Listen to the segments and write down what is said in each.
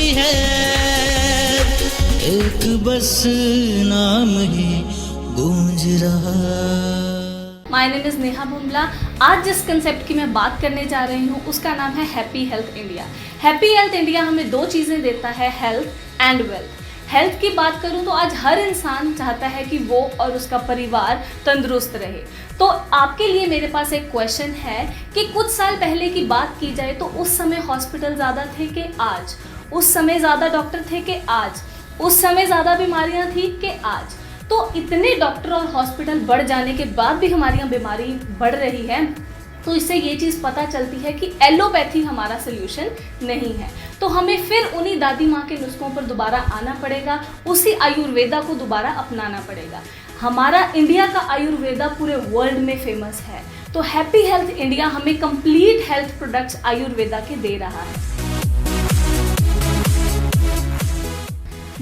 है, एक बस नाम ही गूंज रहा। My name is Neha Bumla. आज जिस कंसेप्ट की मैं बात करने जा रही हूँ उसका नाम है happy health India. Happy health India हमें दो चीज़ें देता है, हेल्थ एंड वेल्थ। हेल्थ की बात करूँ तो आज हर इंसान चाहता है कि वो और उसका परिवार तंदुरुस्त रहे। तो आपके लिए मेरे पास एक क्वेश्चन है कि कुछ साल पहले की बात की जाए तो उस समय हॉस्पिटल ज़्यादा थे कि आज? उस समय ज़्यादा डॉक्टर थे कि आज? उस समय ज़्यादा बीमारियाँ थी कि आज? तो इतने डॉक्टर और हॉस्पिटल बढ़ जाने के बाद भी हमारी यहाँ बीमारी बढ़ रही है, तो इससे ये चीज़ पता चलती है कि एलोपैथी हमारा सोल्यूशन नहीं है। तो हमें फिर उन्हीं दादी माँ के नुस्खों पर दोबारा आना पड़ेगा, उसी आयुर्वेदा को दोबारा अपनाना पड़ेगा। हमारा इंडिया का आयुर्वेदा पूरे वर्ल्ड में फेमस है, तो हैप्पी हेल्थ इंडिया हमें कंप्लीट हेल्थ प्रोडक्ट्स आयुर्वेदा के दे रहा है।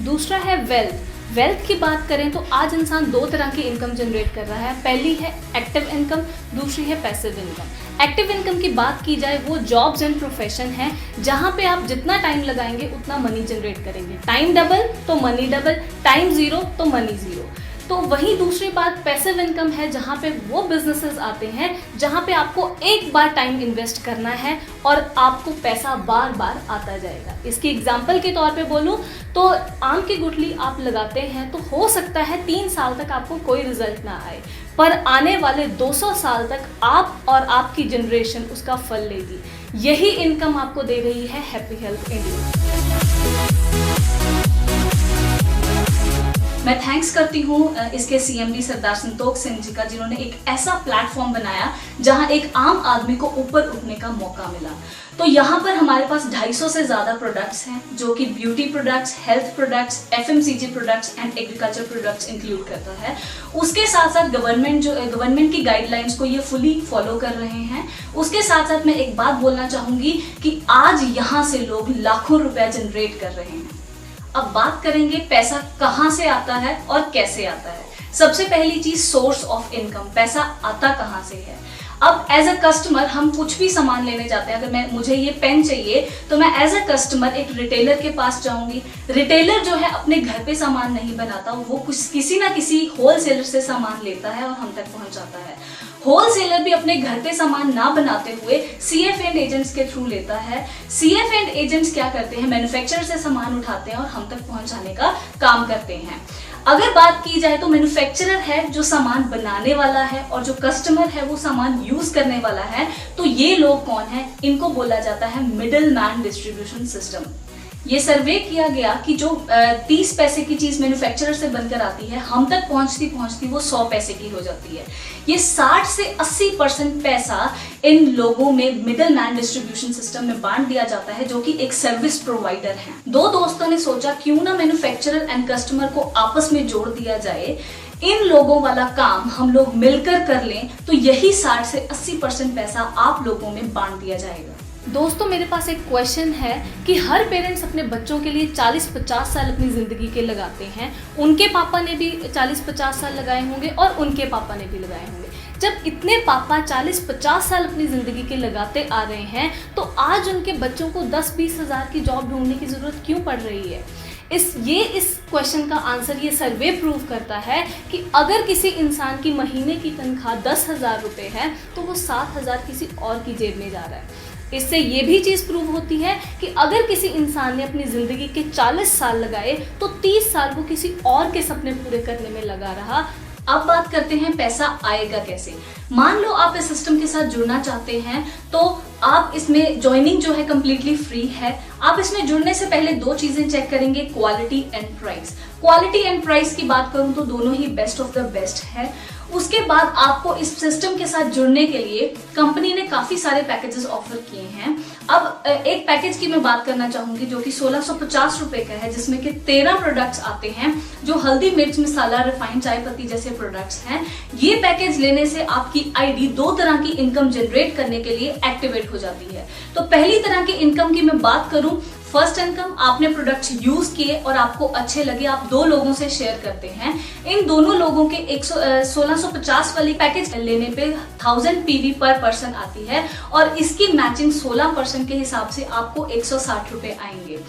दूसरा है वेल्थ। वेल्थ की बात करें तो आज इंसान दो तरह की इनकम जनरेट कर रहा है। पहली है एक्टिव इनकम, दूसरी है पैसिव इनकम। एक्टिव इनकम की बात की जाए वो जॉब्स एंड प्रोफेशन है जहाँ पे आप जितना टाइम लगाएंगे उतना मनी जनरेट करेंगे। टाइम डबल तो मनी डबल, टाइम ज़ीरो तो मनी ज़ीरो। तो वहीं दूसरी बात पैसिव इनकम है जहाँ पे वो बिजनेसेस आते हैं जहाँ पे आपको एक बार टाइम इन्वेस्ट करना है और आपको पैसा बार बार आता जाएगा। इसकी एग्जांपल के तौर पे बोलूँ तो आम की गुठली आप लगाते हैं तो हो सकता है 3 साल तक आपको कोई रिजल्ट ना आए, पर आने वाले 200 साल तक आप और आपकी जनरेशन उसका फल लेगी। यही इनकम आपको दे रही है हैप्पी हेल्थ इंडिया। मैं थैंक्स करती हूँ इसके CMD सरदार संतोख सिंह जी का, जिन्होंने एक ऐसा प्लेटफॉर्म बनाया जहाँ एक आम आदमी को ऊपर उठने का मौका मिला। तो यहाँ पर हमारे पास 250 से ज़्यादा प्रोडक्ट्स हैं जो कि beauty products, health products, FMCG products and agriculture products include करता है। उसके साथ साथ गवर्नमेंट की गाइडलाइंस को ये फुली फॉलो कर रहे हैं। उसके साथ साथ मैं एक बात बोलना चाहूँगी कि आज यहाँ से लोग लाखों रुपया जनरेट कर रहे हैं। अब बात करेंगे पैसा कहाँ से आता है और कैसे आता है। सबसे पहली चीज सोर्स ऑफ इनकम, पैसा आता कहाँ से है। अब एज अ कस्टमर हम कुछ भी सामान लेने जाते हैं, अगर मुझे ये पेन चाहिए तो मैं एज अ कस्टमर एक रिटेलर के पास जाऊंगी। रिटेलर जो है अपने घर पे सामान नहीं बनाता, वो किसी ना किसी होलसेलर से सामान लेता है और हम तक पहुंचाता है। होलसेलर भी अपने घर पे सामान ना बनाते हुए CF एंड एजेंट्स के थ्रू लेता है। CF एंड एजेंट्स क्या करते हैं, मैन्युफैक्चरर से सामान उठाते हैं और हम तक पहुंचाने का काम करते हैं। अगर बात की जाए तो मैन्युफैक्चरर है जो सामान बनाने वाला है और जो कस्टमर है वो सामान यूज करने वाला है। तो ये लोग कौन है, इनको बोला जाता है मिडिल मैन डिस्ट्रीब्यूशन सिस्टम। ये सर्वे किया गया कि जो 30 पैसे की चीज मैन्युफैक्चरर से बनकर आती है, हम तक पहुंचती पहुंचती वो 100 पैसे की हो जाती है। ये 60 से 80% पैसा इन लोगों में मिडिल मैन डिस्ट्रीब्यूशन सिस्टम में बांट दिया जाता है, जो कि एक सर्विस प्रोवाइडर है। दो दोस्तों ने सोचा क्यों ना मैन्युफैक्चरर एंड कस्टमर को आपस में जोड़ दिया जाए, इन लोगों वाला काम हम लोग मिलकर कर लें तो यही 60 से 80% पैसा आप लोगों में बांट दिया जाएगा। दोस्तों मेरे पास एक क्वेश्चन है कि हर पेरेंट्स अपने बच्चों के लिए 40-50 साल अपनी ज़िंदगी के लगाते हैं। उनके पापा ने भी 40-50 साल लगाए होंगे और उनके पापा ने भी लगाए होंगे। जब इतने पापा 40-50 साल अपनी ज़िंदगी के लगाते आ रहे हैं तो आज उनके बच्चों को 10-20 हज़ार की जॉब ढूंढने की ज़रूरत क्यों पड़ रही है? इस क्वेश्चन का आंसर ये सर्वे प्रूव करता है कि अगर किसी इंसान की महीने की तनख्वाह 10,000 रुपये है तो वो 7,000 किसी और की जेब में जा रहा है। इससे ये भी चीज़ प्रूव होती है कि अगर किसी इंसान ने अपनी ज़िंदगी के 40 साल लगाए तो 30 साल वो किसी और के सपने पूरे करने में लगा रहा। अब बात करते हैं पैसा आएगा कैसे। मान लो आप इस सिस्टम के साथ जुड़ना चाहते हैं तो आप इसमें ज्वाइनिंग जो है कम्प्लीटली फ्री है। आप इसमें जुड़ने से पहले दो चीजें चेक करेंगे, quality and price. Quality and price की बात करूं तो दोनों ही बेस्ट ऑफ द बेस्ट है। उसके बाद आपको इस सिस्टम के साथ जुड़ने के लिए कंपनी ने काफी सारे पैकेजेस ऑफर किए हैं। अब एक पैकेज की मैं बात करना चाहूंगी जो कि 1650 रुपए का है, जिसमें कि 13 प्रोडक्ट्स आते हैं जो हल्दी, मिर्च मसाला, रिफाइंड चाय पत्ती जैसे प्रोडक्ट्स हैं। ये पैकेज लेने से आपकी आईडी 2 तरह की इनकम जनरेट करने के लिए एक्टिवेट हो जाती है। तो पहली तरह की इनकम की मैं बात करूं, फर्स्ट इनकम, आपने प्रोडक्ट्स यूज किए और आपको अच्छे लगे, आप 2 लोगों से शेयर करते हैं। इन दोनों लोगों के 1650 वाली पैकेज लेने पे 1000 PV पर पर्सन आती है और इसकी मैचिंग 16% के हिसाब से आपको 160 रुपए आएंगे।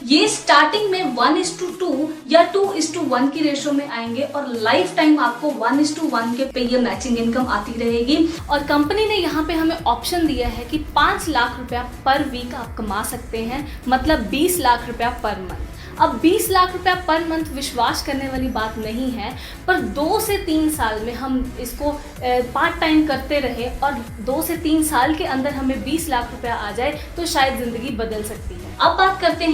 ये स्टार्टिंग में 1:2 या 2:1 की रेशो में आएंगे और लाइफ टाइम आपको 1:1 के पे ये मैचिंग इनकम आती रहेगी। और कंपनी ने यहाँ पे हमें ऑप्शन दिया है कि 5 लाख रुपया पर वीक आप कमा सकते हैं, मतलब 20 लाख रुपया पर मंथ। अब 20 लाख रुपया पर मंथ विश्वास करने वाली बात नहीं है, पर 2 से 3 साल में हम इसको पार्ट टाइम करते रहे और 2 से 3 साल के अंदर हमें 20 लाख रुपया आ जाए तो शायद जिंदगी बदल सकती है। अब बात करते हैं